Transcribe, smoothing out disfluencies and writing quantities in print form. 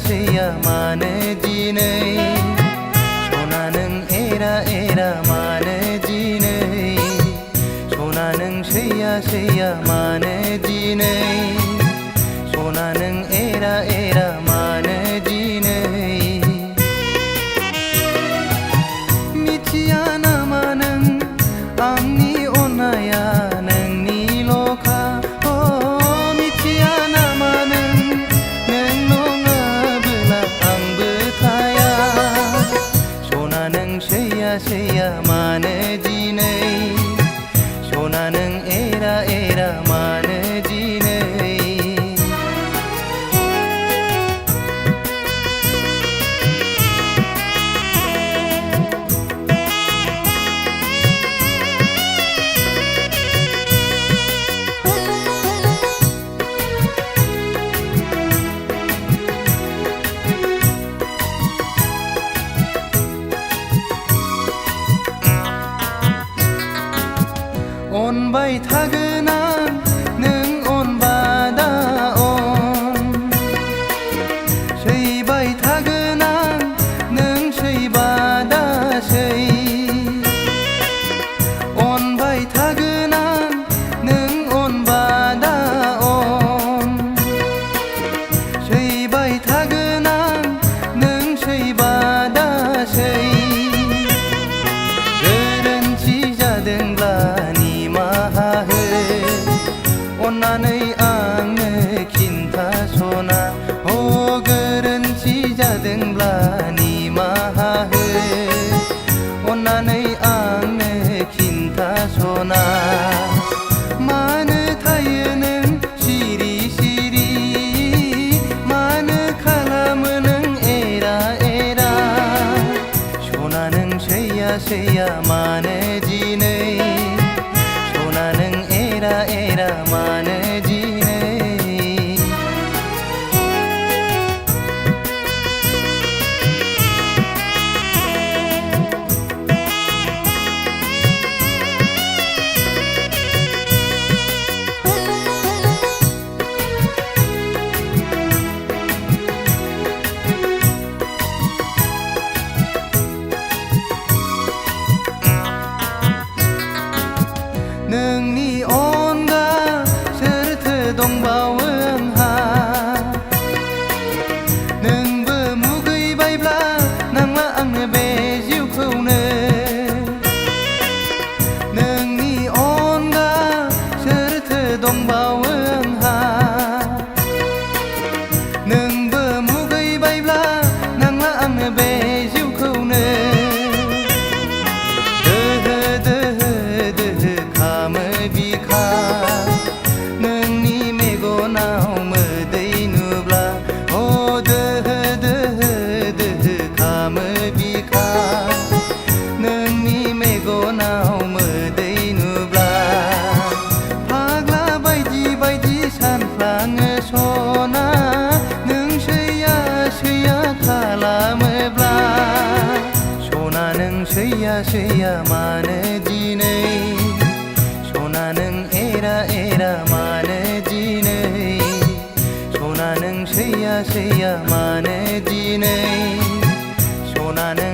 सैया मानो दिनै सना नों एरा एरा मानो दिनै सना नों सैया मानो दिनै सना नों एरा एरा मानो दिनै मिथिया नामा नों आंनि अननाया नोंनिल'खा मिथिया नामा नों नङाबोला आंबो थाया सना नों सैया मानो दिनै सना नों एरा एरा मानो दिनै अनबाय थागोन आं नों अनबादा अन सैबाय थागोन आं नों सैबादा सै अनबाय थागोन आं नों अनबादा अन सैबाय थागोन आं नों सैबादा सै गोरोन्थि जादोंब्ला अन्नानै आंनो खिन्थासना गोरोन्थि जादोंब्ला निमाहा हो अन्नानै आंनो खिन्थासना मानो थायो नों सिरि सिरि मानो खालामो नों एरा एरा सना नों सैया मानो दिनै सना नों एरा एरा मानो दिनै नोंनि अनगा सोरथो दंबावो आंहा नोंबो मुगैबायब्ला नांला आंनो बे जिउखौनो नोंनि अनगा सोरथो दंबावो आंहा नोंबो मुगैबायब्ला नांला आंनो बे जिउखौनो बिखा नोंनि मेगनाव मोदै नुब्ला दोहो दोहो दोहो खामो बिखा नोंनि मेगनाव मोदै नुब्ला फाग्ला बायदि बायदि सानफ्लाङो सना नों सैया खालामोब्ला सना नों सैया मानो दिनै सना नों एरा एरा मानो दिनै सना नों सैया मानो दिनै सना नों